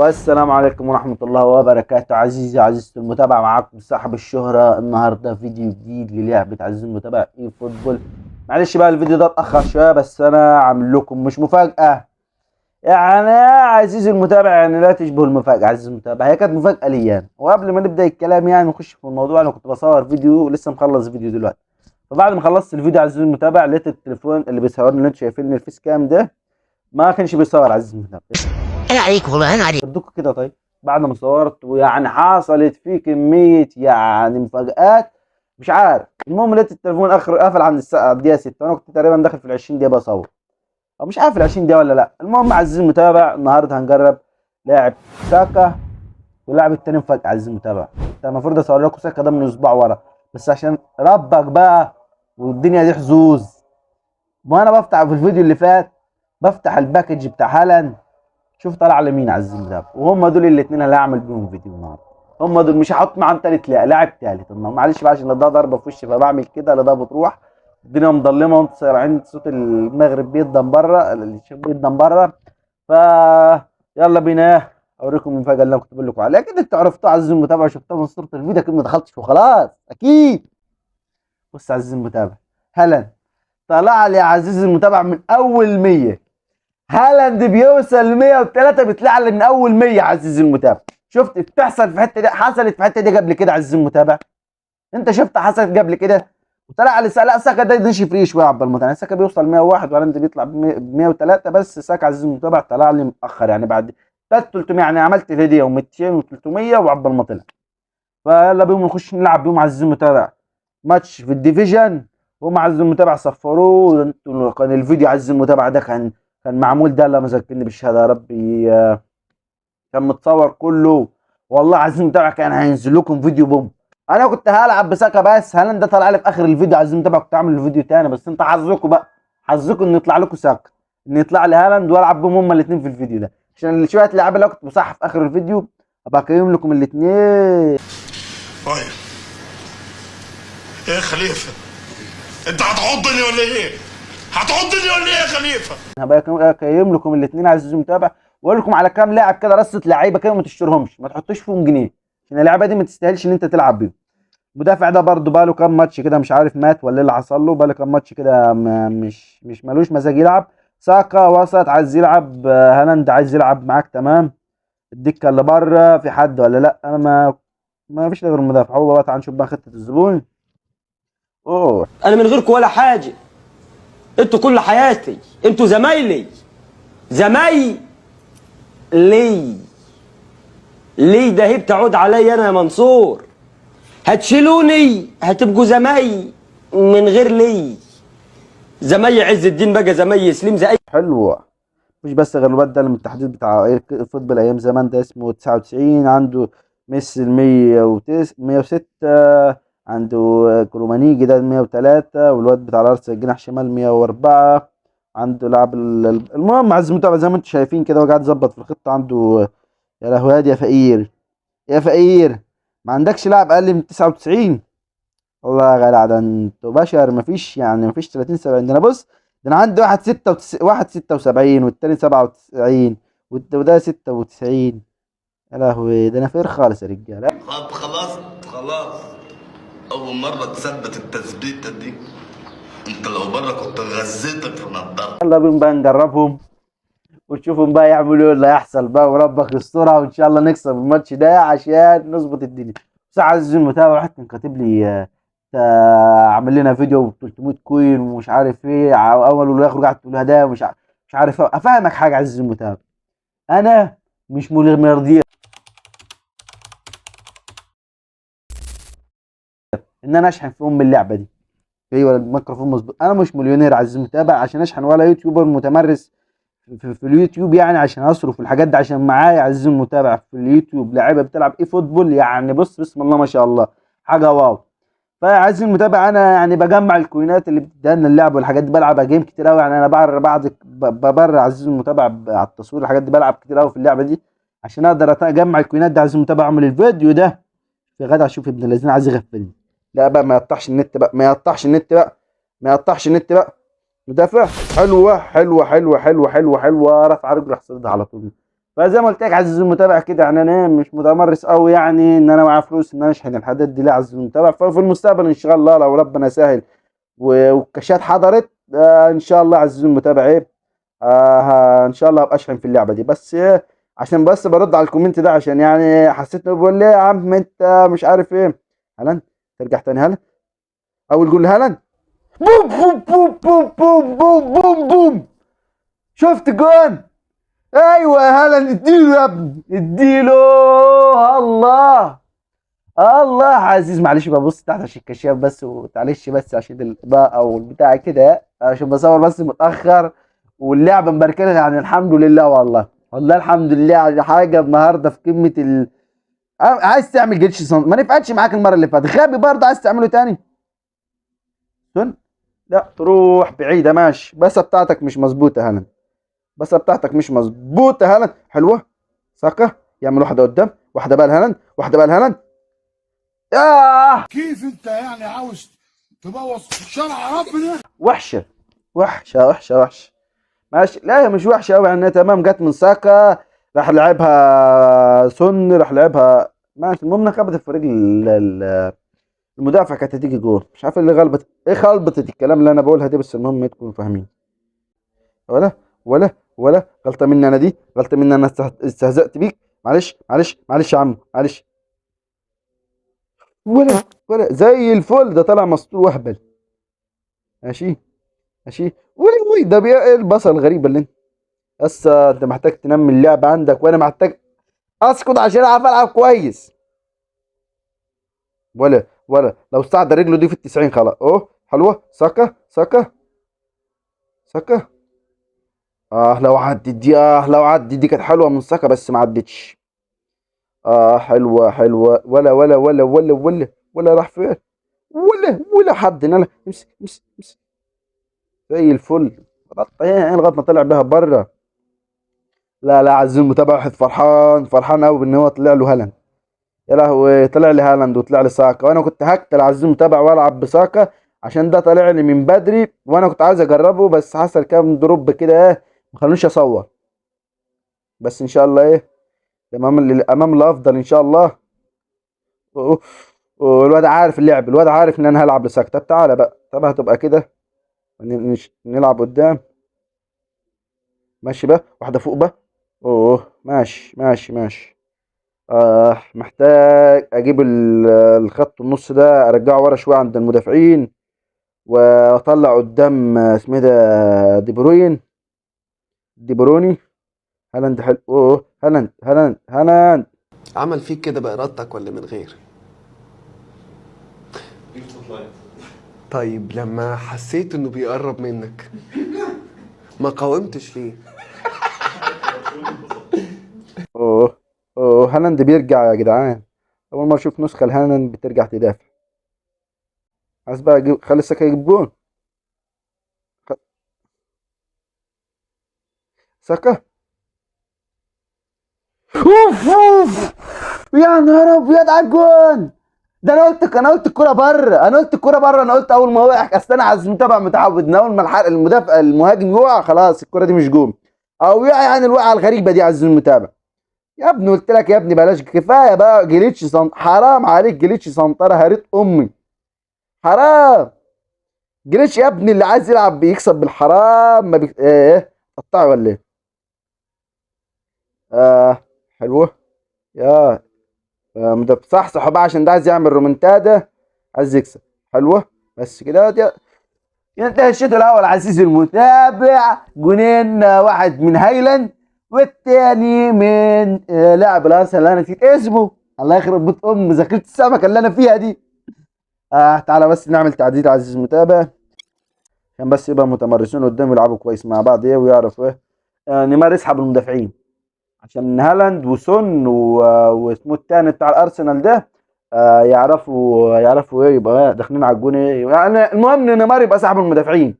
والسلام عليكم ورحمة الله وبركاته. عزيزي عزيزة المتابع، معاكم صاحب الشهرة. النهاردة فيديو جديد للعبة عزيزي المتابع اي فوتبول. معلش بقى الفيديو ده اتأخر شوية، بس انا عامل لكم مش مفاجأة يعني يا عزيزي المتابع، يعني لا تشبه المفاجأة. عزيزي المتابع هي كانت مفاجأة لي يعني. وقبل ما نبدأ الكلام يعني نخش في الموضوع، انا كنت بصور فيديو لسه مخلص فيديو دلوقتي. فبعد ما خلصت الفيديو عزيزي المتابع لقيت التليفون اللي بيصورني اللي انتوا شايفين الفيس كام ده ما كانش بيصور. عزيزي المتابع انا عليك والله انا عليك. ردكوا كده طيب. بعد ما صورت ويعني حصلت فيه كمية يعني مفاجآت مش عارف. المهم لقيت التليفون اخر قفل عند الساعة الدقيقة 6، وانا كنت تقريبا داخل في ال 20 دقيقة بصور، او مش عارف ال 20 دقيقة ولا لا. المهم عزيزي المتابع النهارده هنجرب لاعب ساكا واللاعب التاني مفاجأة. عزيزي المتابع انت المفروض اصور لكم ساكا ده من اسبوع ورا، بس عشان ربك بقى والدنيا دي حظوظ. وانا بفتح في الفيديو اللي فات بفتح الباكج بتاع هالاند، شوف طلع على مين عزيزي المتابع. وهم دول الاثنين اللي هعمل بيهم فيديو النهارده. هم دول مش هحط معاهم تالت لاعب تالت النهارده، معلش بقى عشان ده ضربه في وشي فبعمل كده، لا ده بتروح الدنيا مضلمه وانتوا سامعين صوت المغرب بيقدم بره، الشيخ بيقدم بره. ف يلا بينا اوريكم المفاجاه اللي انا كنت بقول لكم عليها. اكيد انتوا عرفتوها عزيزي المتابع، شفتوها من صوره الفيديو، اكيد ما دخلتش وخلاص اكيد. بص عزيزي المتابع، هالاند طلع لي يا عزيزي المتابع من اول 100. هالاند بيوصل 103 بيطلع لي من اول 100 عزيزي المتابع. شفت بتحصل في الحته دي، حصلت في الحته دي قبل كده عزيزي المتابع؟ انت شفت حصلت قبل كده؟ وطلع لي لا ساكا ده نشف فري شويه عبال المتابع. يعني ساكا بيوصل 101 وهالاند بيطلع ب 103، بس ساكا عزيزي المتابع طلع لي متاخر يعني بعد 300، يعني عملت الهديه و200 و300 وعبال ما طلع. فيلا بيهم نخش نلعب بيهم عزيزي المتابع ماتش في الديفيجن. وهم عزيزي المتابع صفروه. انتوا كان الفيديو عزيزي المتابع ده كان معمول، ده اللي ذكرني بالشهاده يا ربي. كان متصور كله والله عزيزي المتابع، كان هينزل لكم فيديو بوم. انا كنت هلعب بساكا، بس هالاند ده طلع لي في اخر الفيديو عزيزي المتابع، كنت هعمل الفيديو تاني، بس انت حظكم بقى، حظكم ان يطلع لكم ساكا، ان يطلع لي هالاند والعب بهم هما الاثنين في الفيديو ده، عشان شويه اللعيبه اللي أنا كنت بصحح في اخر الفيديو ابقى اقيم لكم الاثنين. طيب ايه يا خليفه، انت هتعضني ولا ايه؟ هتعضني ولا ايه يا خليفه؟ هبقى اقيم لكم الاثنين عزيزي المتابع، واقول لكم على كام لاعب كده، رصه لعيبه كده ما تشتريهمش، ما تحطوش فيهم جنيه، عشان اللعيبه دي ما تستاهلش ان انت تلعب بيهم. المدافع ده برضه بقى له كام ماتش كده مش عارف مات ولا ايه اللي حصل له، بقى له كام ماتش كده مش مالوش مزاج يلعب. ساكا وسط عايز يلعب، هالاند عايز يلعب معاك تمام. الدكه اللي بره في حد ولا لا؟ انا ما فيش غير المدافع. هو بقى تعال نشوف بقى خطه الزبون. اوه انا من غيركم ولا حاجه، انتوا كل حياتي، انتوا زمايلي ليه ده هي بتعود عليا انا يا منصور. هتشيلوني هتبقوا زماي من غير لي. زماي عز الدين بقى زماي سليم زي حلوه. مش بس غير الواد ده اللي من التحديث بتاع الفوتبول ايام زمان ده اسمه 99، عنده ميسي ال 106، عنده كرومانيجي ده 103، والواد بتاع الارسنال الجناح شمال 104. عنده لاعب المهم عايز متابع زي ما انتم شايفين كده، هو قاعد يظبط في الخطه عنده. يا لهوي يا فقير يا فقير، ما عندكش لاعب اقل من 99؟ والله يا جدع ده انتوا بشر، مفيش يعني مفيش 30 70. ده انا بص، ده انا عندي واحد 76 والتاني 97 وده 96. يا لهوي ده انا فقير خالص يا رجاله. طب خلاص خلاص، اول مره تثبت التثبيته دي، انت لو بره كنت غزيتك في نضاره. يلا بينا بقى نجربهم ونشوفهم بقى يعملوا ايه اللي هيحصل بقى، وربك يسترها وان شاء الله نكسب الماتش ده عشان نظبط الدنيا. بس عايز المتابع واحد كان كاتب لي عامل لنا فيديو ب 300 كوين ومش عارف ايه، اول ولا يخرج قاعد تقول هدايا مش عارف افهمك حاجه عزيزي المتابع. انا مش ملياردير ان انا اشحن في ام اللعبه دي. ايوه الميكروفون مظبوط. انا مش مليونير عزيزي المتابع عشان اشحن، ولا يوتيوبر متمرس في اليوتيوب يعني عشان اصرف الحاجات دي، عشان معايا عزيزي المتابع في اليوتيوب لعيبه بتلعب ايه فوتبول يعني. بص بسم الله ما شاء الله حاجه واو. فعزيزي المتابع انا يعني بجمع الكوينات اللي بتديها لنا اللعب والحاجات دي، بلعب جيم كتير قوي يعني. انا بعد ببر عزيزي المتابع على التصوير الحاجات دي، بلعب كتير قوي في اللعبه دي عشان اقدر اجمع الكوينات دي عزيزي المتابع، اعمل الفيديو ده. في غدا اشوف ابن الذين عايز يغفلني. لا بقى ما يقطعش النت بقى، ما يقطعش النت بقى، ما يقطعش النت بقى. مدافع حلوه حلوه حلوه حلوه حلوه حلوه، رفع رجله راح صدها على طول. ف فزي ما قلت لك عزيزي المتابع كده، يعني انا مش متمرس قوي يعني ان انا معايا فلوس ان انا اشحن الحاجات دي لا عزيزي المتابع. ففي المستقبل ان شاء الله لو ربنا سهل والكاشات حضرت ان شاء الله عزيزي المتابع ايه ان شاء الله ابقى اشحن في اللعبه دي. بس عشان بس برد على الكومنت ده، عشان يعني حسيت انه بيقول لي يا عم انت مش عارف ايه. هلا ترجع تاني هلا، اول قول هلا بوم بوم بوم بوم بوم بوم بوم بوم. شفت جون؟ ايوه يا هلا اديله يا ابني اديله. الله الله عزيز، معلش ببص تحت عشان الكشاف بس، ومعلش بس عشان الاضاءه والبتاع كده، عشان بصور بس متاخر واللعبه مبركنه يعني. الحمد لله والله والله الحمد لله على حاجه النهارده في قمه عايز تعمل جيتش ما نفعتش معاك المره اللي فاتت، غبي برضه عايز تعمله تاني. سن لا تروح بعيده ماشي، بس بتاعتك مش مظبوطه هلا، بس بتاعتك مش مظبوطه هلا. حلوه ساكا يعمل واحده قدام، واحده بقى لهالاند، واحده بقى لهالاند. كيف انت يعني عاوز تبوظ شرع ربنا؟ وحشه وحشه وحشه وحشه ماشي. لا هي مش وحشه قوي يعني، تمام. جت من ساكا راح لعبها سن، راح لعبها ماشي. المهم انها خبطت في رجل المدافع، كانت هتيجي جول. مش عارف اللي غلبت ايه، خلبطت الكلام اللي انا بقولها دي، بس المهم تكونوا فاهمين. ولا ولا غلطه مني انا، دي غلطه مني انا، استهزأت بيك. معلش معلش معلش يا عم معلش. ولا زي الفل، ده طلع مسطول وهبل. ماشي ماشي. وي ده ايه البصل الغريبه اللي انت انت محتاج تنمي اللعب عندك، وانا محتاج اسكت عشان اعرف العب كويس. ولا لو استعدى رجله دي في ال90 خلاص. اوه حلوه ساكا ساكا ساكا. لو عدت دي، لو عدت دي كانت حلوه من ساكا بس ما عدتش. حلوه حلوه. ولا راح فين؟ ولا حد نلا. امسك امسك امسك زي الفل. غطيان لغايه ما طلع بيها بره. لا عزيزي المتابع، واحد فرحان فرحان قوي بان هو طلع له هالاند. يا لهوي طلع لي هالاند وطلع لي ساكا، وانا كنت هقتل عزيزي المتابع والعب بساكا عشان ده طالع لي من بدري، وانا كنت عايز اجربه بس حصل كام دروب كده ايه ما خلونيش اصور. بس ان شاء الله ايه الامام الافضل ان شاء الله. والواد عارف اللعب، الواد عارف ان انا هلعب لساكا. طب تعالى بقى، طب هتبقى كده نلعب قدام. ماشي بقى واحده فوق بقى. ماشي ماشي ماشي. محتاج اجيب الخط النص ده ارجعه ورا شويه عند المدافعين، واطلع قدام اسمه إيه ده، دي بروين هالاند. حلو هالاند. عمل فيك كده بإرادتك ولا من غير؟ طيب لما حسيت انه بيقرب منك ما قاومتش ليه؟ هالاند بيرجع يا جدعان. اول ما اشوف نسخه لهالاند بترجع تدافع. عايز بقى خلي ساكا يجيب جون. ساكا اوف يا نهار ابيض على الجون ده. انا قلت الكوره بره، انا قلت اول ما وقع. اصل انا عايز متابع متعود ان اول ما المدافع المهاجم يقع خلاص الكوره دي مش جون، او يقع يعني الوقعه الغريبه دي. عايز المتابع يا ابني قلت لك يا ابني بلاش، كفايه بقى جليتش حرام عليك جليتش سنطره هريت امي. حرام جليتش يا ابني، اللي عايز يلعب بيكسب بالحرام. ما ايه قطعي ولا ايه؟ حلوه يا صح بقى، عشان ده عايز يعمل رومنتادا، عايز يكسب. حلوه بس كده ينتهي الشوط الاول عزيزي المتابع. جونين، واحد من هايلاند والتاني من لاعب الارسنال اللي انا نسيت اسمه. الله يخرب بيت ذاكرة السمكه اللي انا فيها دي. تعالى بس نعمل تعديل عزيزي المتابع عشان بس يبقى متمرسين قدام يلعبوا كويس مع بعض ايه ويعرفوا ايه. نيمار يسحب المدافعين عشان هالاند وسون واسمه التاني بتاع الارسنال ده يعرفوا ايه، يبقى داخلين على الجون ايه يعني. المهم ان نيمار يبقى سحب المدافعين.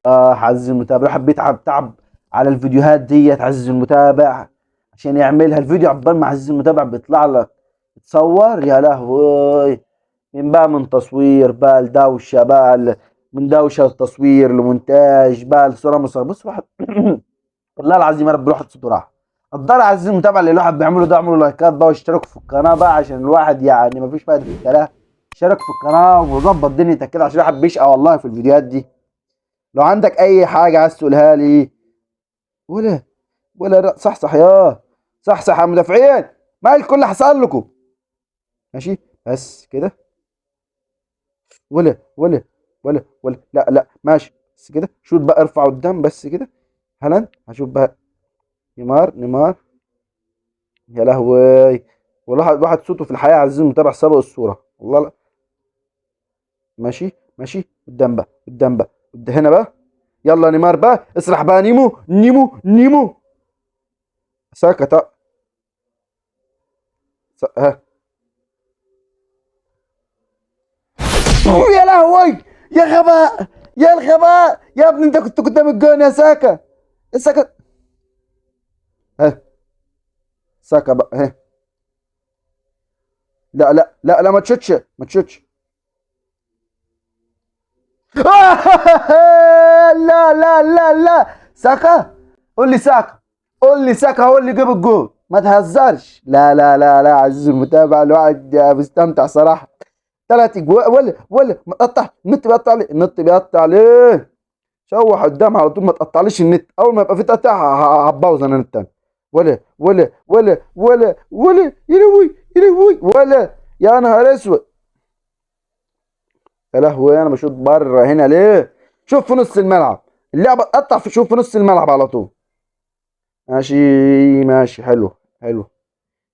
عزيزي المتابع الواحد بيتعب تعب على الفيديوهات ديت عزيزي المتابع عشان يعملها. الفيديو عقبال ما عزيزي المتابع بيطلع لك تصور يا لهوي، من تصوير بقى لدوشه بقى من دوشه لتصوير لمونتاج بقى لصوره مصغره. بص واحد والله العظيم يا رب الواحد صوته راح. الضرر عزيزي المتابع اللي الواحد بيعمله ده، اعملوا لايكات بقى واشتركوا في القناه بقى، عشان الواحد يعني مفيش فايده في الكلام. اشترك في القناه وظبط دنيتك كده، عشان الواحد بيشقى والله في الفيديوهات دي. لو عندك اي حاجه عايز تقولها لي، ولا صحصح يا صحصح يا مدافعين، ما الكل حصل لكم. ماشي بس كده، ولا لا ماشي بس كده. شوت بقى، ارفع قدام بس كده. هلا هشوف بقى. نيمار يا لهوي. والله واحد صوته في الحياه عزيزي المتابع سابق الصوره والله. لا ماشي قدام بقى هنا بقى. يلا نيمار بقى، اسرح بقى. نيمو ساكا ها. يا لهوي، يا غباء، يا الغباء يا ابني، انت كنت قدام الجون يا ساكا. ساكا ها. ساكا بقى ها. لا ما تشوتش ما تشوتش. لا ساكا. قول لي ساكا، قول لي ساكا هو اللي جاب الجول، ما تهزرش. لا عزيزي المتابع، الواحد بيستمتع صراحة. ثلاث اجوال ولا مقطع النت، بيقطع لي النت، بيقطع ليه. شوح قدام على طول، ما تقطعليش النت. اول ما يبقى في تقطيع هبوظ انا النت تاني. ولا يا لهوي ولا. يا نهار اسود، يا لهوي. انا بشوط بره هنا ليه؟ شوف في نص الملعب اللعبه تقطع، شوف في نص الملعب على طول. ماشي حلو.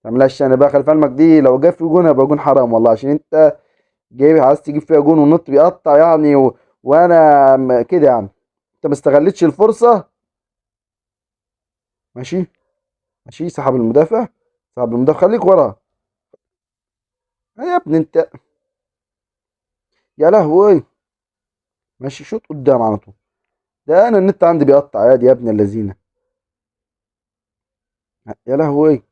تعملهاش انا بقى، خلف علمك دي لو جاب في جون هيبقى جون حرام والله، عشان انت جايب عايز تجيب فيها جون والنط بيقطع يعني وانا كده يعني. انت ما استغلتش الفرصه. ماشي سحب المدافع خليك ورا. يا ابني انت، يا لهوي. ماشي شوط قدام على طول. ده انا النت عندي بيقطع عادي يا ابن اللذينه. يا لهوي.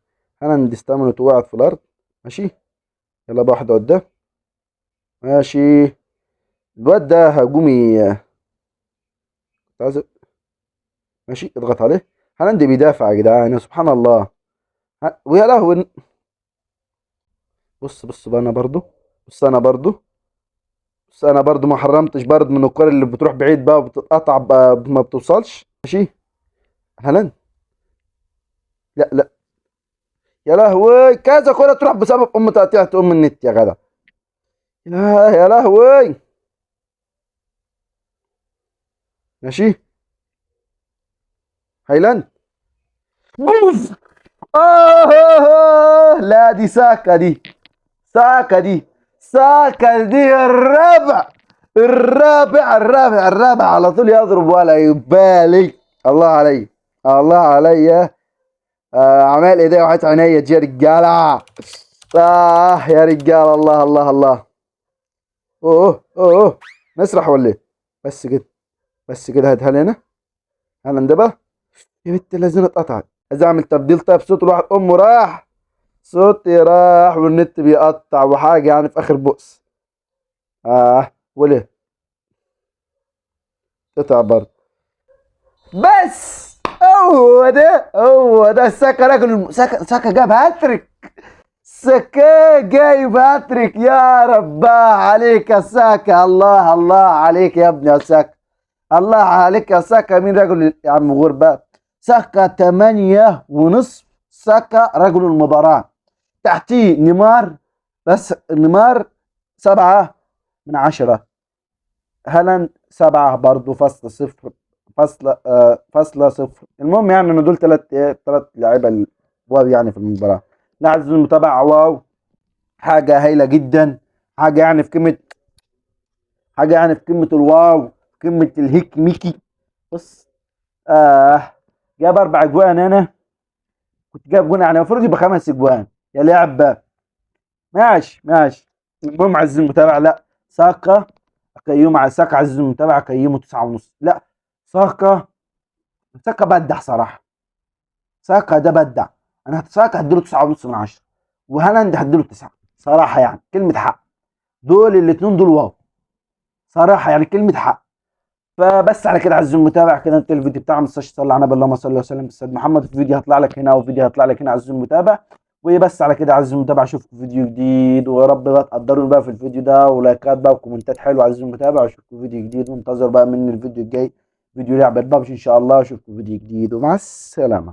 انا عندي استمنت وقعت في الارض. ماشي يلا بقى واحده قدام. ماشي. الواد ده هجومي عايز. ماشي اضغط عليه. هالاند بيدافع يا جدعان، يا سبحان الله. ويا لهوي. بص بقى، انا برضو ما حرمتش برضو من الكرة اللي بتروح بعيد بقى وبتتقطع بقى ما بتوصلش. ماشي هالاند. لا يا لهوي، كذا كرة تروح بسبب تقطيع النت يا جدع. يا لهوي. ماشي هايلاند. اوف. لا دي ساكا دي الرابع على طول يضرب ولا يبالي. الله علي، الله علي. عمال ايديا وحيت عينيا يا رجاله. يا رجاله، الله. اوه نسرح ولا ايه؟ بس كده هاتها لنا. هالاند بقى. يا بنت الذين اتقطعت. عايز اعمل تبديل طيب، صوت الواحد امه راح. صوتي راح والنت بيقطع وحاجه يعني في اخر بؤس. وليه قطع برضه. بس هو ده ساكا راجل. ساكا جاب هاتريك. ساكا جايب هاتريك. يا رباه عليك يا ساكا، الله عليك يا ابني يا ساكا. الله عليك يا ساكا. مين رجل يا عم غربة؟ ساكا 8.5. ساكا رجل المباراة. تحتيه نيمار، بس نيمار 7/10. هالاند 7 برضه فاصلة صفر. فاصلة صفر. المهم يعني ان دول ثلاث لعيبه واو يعني في المباراه. لا عزيزي المتابع، واو، حاجه هايله جدا. حاجه يعني في قمه، الواو، قمه الهيك ميكي. بص، جاب 4 اجوان. انا كنت جايب جون يعني المفروض يبقى 5 اجوان يا لاعب بقى. ماشي. المهم عزيزي المتابع، لا ساكا اقيمه على ساكا. عزيزي المتابع اقيمه 9.5. لا ساكا بدع صراحه. ساكا ده بدع. انا ساكا هديله 9.5 من 10، وهالاند هديله 9 صراحه، يعني كلمه حق. دول الاتنين دول واو صراحه، يعني كلمه حق. فبس على كده عزيزي المتابع، كده انت الفيديو بتاعنا. ما تنساش تصلي على النبي، اللهم صل وسلم على سيدنا محمد. الفيديو هيطلع لك هنا وفيديو هيطلع لك هنا عزيزي المتابع. وبس على كده عزيزي المتابع، اشوفكم فيديو جديد، ويا رب بقى تقدروا بقى في الفيديو ده، ولايكات بقى وكومنتات حلوه عزيزي المتابع. واشوفكم فيديو جديد، وانتظر بقى مني الفيديو الجاي، فيديو لعبة بابجي ان شاء الله. اشوفكم فيديو جديد، ومع السلامه.